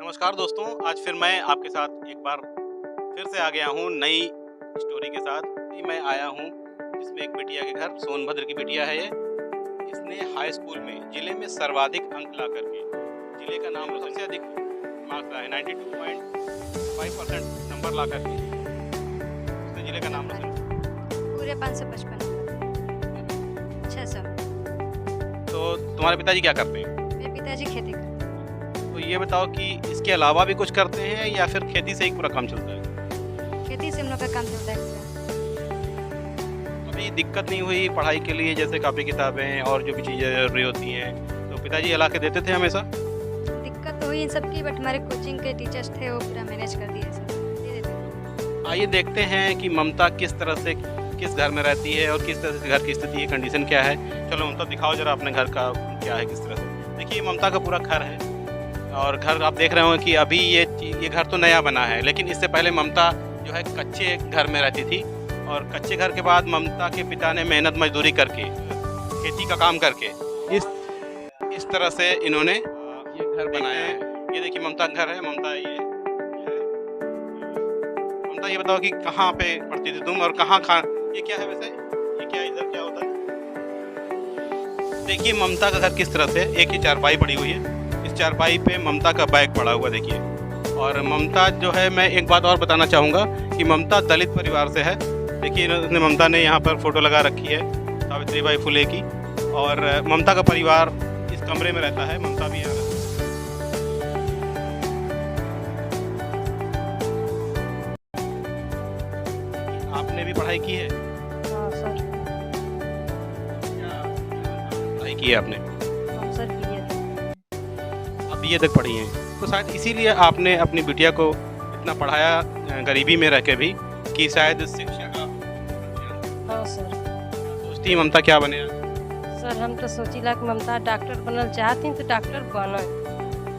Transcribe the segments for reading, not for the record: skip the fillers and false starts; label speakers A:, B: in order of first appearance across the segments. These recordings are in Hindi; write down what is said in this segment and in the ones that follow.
A: नमस्कार दोस्तों, आज फिर मैं आपके साथ एक बार फिर से आ गया हूँ नई स्टोरी के साथ। कि मैं आया हूँ जिसमें एक बिटिया के घर, सोनभद्र की बिटिया है ये। इसने हाई स्कूल में जिले में सर्वाधिक अंक ला करके जिले का नाम सबसे अधिक मार्क्स लाए, 92.5% नंबर ला करके उसने जिले का नाम रोशन किया।
B: पूरे 555 600।
A: तो तुम्हारे पिताजी क्या करते हैं?
B: मेरे पिताजी खेती करते
A: तो ये बताओ कि इसके अलावा भी कुछ करते हैं या फिर खेती से ही पूरा काम चलता है?
B: हैं, खेती से हम लोग का काम चलता है पूरा।
A: कभी दिक्कत नहीं हुई पढ़ाई के लिए, जैसे कापी किताबें और जो भी चीज़ें जरूरी होती हैं, तो पिताजी ला के देते थे हमेशा?
B: दिक्कत तो हुई इन सब की, बट हमारे कोचिंग के टीचर्स थे, वो पूरा मैनेज कर दिए सब, दे देते थे।
A: आइए देखते हैं कि ममता किस तरह से किस घर में रहती है और किस तरह से घर की स्थिति है, कंडीशन क्या है। चलो ममता दिखाओ जरा अपने घर का क्या है, किस तरह से। देखिए ममता का पूरा घर है और घर आप देख रहे हो कि अभी ये घर तो नया बना है, लेकिन इससे पहले ममता जो है कच्चे घर में रहती थी। और कच्चे घर के बाद ममता के पिता ने मेहनत मजदूरी करके, खेती का काम करके इस तरह से इन्होंने ये घर बनाया है। ये देखिए ममता का घर है। ममता ये बताओ कि कहाँ पे पढ़ती थी तुम और कहाँ ये क्या है वैसे, ये क्या इधर क्या होता है? देखिए ममता का घर किस तरह से, एक ही चारपाई पड़ी हुई है, इस चारपाई पे ममता का बैग पड़ा हुआ देखिए। और ममता जो है, मैं एक बात और बताना चाहूँगा कि ममता दलित परिवार से है। देखिए ममता ने यहाँ पर फोटो लगा रखी है सावित्रीबाई फुले की, और ममता का परिवार इस कमरे में रहता है, ममता भी यहाँ रहती है। आपने भी पढ़ाई की है?
B: हाँ सर।
A: क्या पढ़ाई की है आपने?
B: हाँ सर,
A: आप बीए तक पढ़ी हैं, तो शायद इसीलिए आपने अपनी बिटिया को इतना पढ़ाया गरीबी में रह के भी, कि शायद शिक्षा का।
B: हाँ सर।
A: सोचती है ममता क्या बने?
B: सर हम तो सोचीला कि ममता डॉक्टर बनल चाहती तो डॉक्टर बने।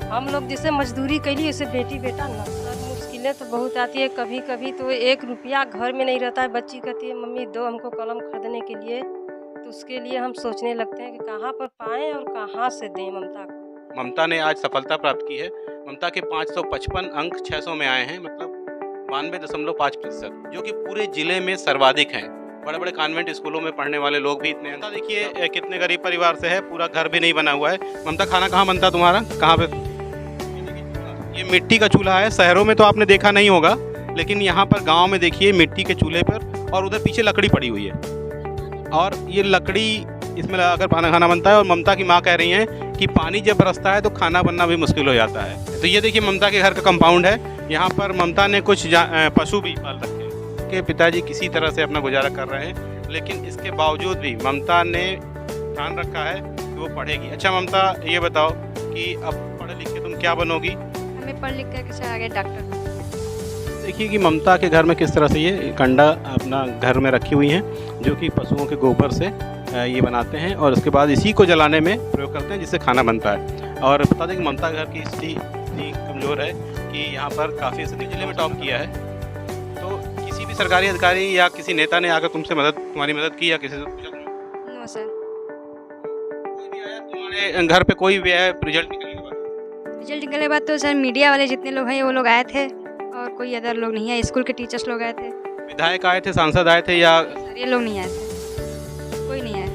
B: हम लोग जैसे मजदूरी कैली वैसे बेटी बेटा न। सर मुश्किलें तो बहुत आती है, कभी कभी तो 1 रुपया घर में नहीं रहता है। बच्ची कहती है मम्मी दो हमको कलम खरीदने के लिए, तो उसके लिए हम सोचने लगते हैं कि कहाँ पर पाएँ और कहाँ से दें ममता को।
A: ममता ने आज सफलता प्राप्त की है। ममता के 555 अंक 600 में आए हैं, मतलब 92.5%, जो कि पूरे जिले में सर्वाधिक हैं। बड़े बड़े कॉन्वेंट स्कूलों में पढ़ने वाले लोग भी इतने हैं। देखिए कितने गरीब परिवार से है, पूरा घर भी नहीं बना हुआ है। ममता खाना कहाँ बनता तुम्हारा, कहाँ पे? ये मिट्टी का चूल्हा है। शहरों में तो आपने देखा नहीं होगा, लेकिन यहाँ पर गाँव में देखिए मिट्टी के चूल्हे पर, और उधर पीछे लकड़ी पड़ी हुई है, और ये लकड़ी इसमें लगाकर खाना बनता है। और ममता की माँ कह रही हैं कि पानी जब बरसता है तो खाना बनना भी मुश्किल हो जाता है। तो ये देखिए ममता के घर का कंपाउंड है। यहाँ पर ममता ने कुछ पशु भी पाल रखे हैं। के पिताजी किसी तरह से अपना गुजारा कर रहे हैं, लेकिन इसके बावजूद भी ममता ने ठान रखा है कि वो पढ़ेगी। अच्छा ममता ये बताओ कि अब पढ़ लिख के तुम क्या बनोगी?
B: हमें पढ़ लिख कर आगे डॉक्टर।
A: देखिए कि ममता के घर में किस तरह से ये कंडा अपना घर में रखी हुई हैं, जो कि पशुओं के गोबर से ये बनाते हैं, और उसके बाद इसी को जलाने में प्रयोग करते हैं, जिससे खाना बनता है। और बता दें कि ममता के घर की स्थिति इतनी कमज़ोर है कि यहाँ पर काफ़ी जिले में टॉप किया है। तो किसी भी सरकारी अधिकारी या किसी नेता ने आकर तुम्हारी मदद की या किसी से पूछा?
B: No sir.
A: कोई भी आया तुम्हारे घर पे? कोई भी आया रिजल्ट निकलने के बाद?
B: रिजल्ट निकलने के बाद तो सर मीडिया वाले जितने लोग हैं वो लोग आए थे, और कोई अदर लोग नहीं है। स्कूल के टीचर्स लोग आए थे,
A: विधायक आए थे, सांसद आए थे, या
B: सर ये लोग नहीं आए थे, कोई नहीं आया।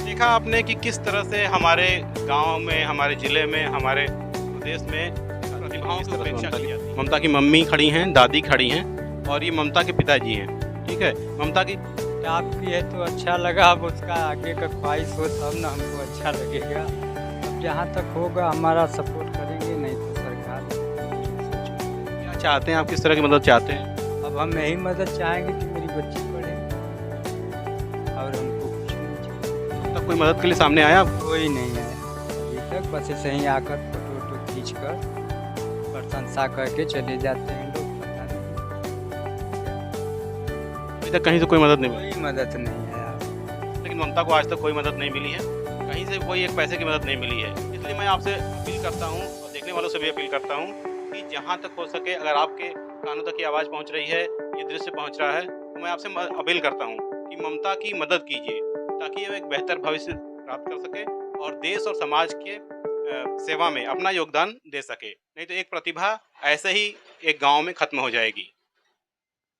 A: देखा आपने कि किस तरह से हमारे गांव में, हमारे ज़िले में, हमारे प्रदेश में प्रतिभाओं की उपेक्षा की जाती है। ममता की मम्मी खड़ी हैं, दादी खड़ी हैं, और ये ममता के पिताजी हैं। ठीक है, ममता की
C: आपकी है तो अच्छा लगा, अब उसका आगे का ख्वाहिश हो तब ना हमको अच्छा लगेगा। अब जहाँ तक होगा हमारा सपोर्ट करेंगे, नहीं तो सरकार।
A: क्या चाहते हैं आप, किस तरह की मदद चाहते हैं?
C: अब हम यही मदद चाहेंगे कि मेरी बच्ची पढ़े, और हमको कुछ नहीं चाहिए।
A: तब कोई मदद के लिए सामने आया?
C: कोई नहीं आया अभी तक, बस ऐसे ही आकर फोटो वोटो खींच कर प्रशंसा करके चले जाते हैं लोग। पता नहीं
A: अभी तक कहीं से कोई मदद नहीं मिली,
C: कोई मदद नहीं आया।
A: लेकिन ममता को आज तक कोई मदद नहीं मिली है, कहीं से कोई एक पैसे की मदद नहीं मिली है। इसलिए मैं आपसे अपील करता हूँ, और देखने वालों से भी अपील करता हूँ कि जहाँ तक हो सके, अगर आपके कानों तक की आवाज़ पहुँच रही है, ये दृश्य पहुँच रहा है, तो मैं आपसे अपील करता हूँ कि ममता की मदद कीजिए, ताकि वो एक बेहतर भविष्य प्राप्त कर सके और देश और समाज के सेवा में अपना योगदान दे सके, नहीं तो एक प्रतिभा ऐसे ही एक गांव में खत्म हो जाएगी।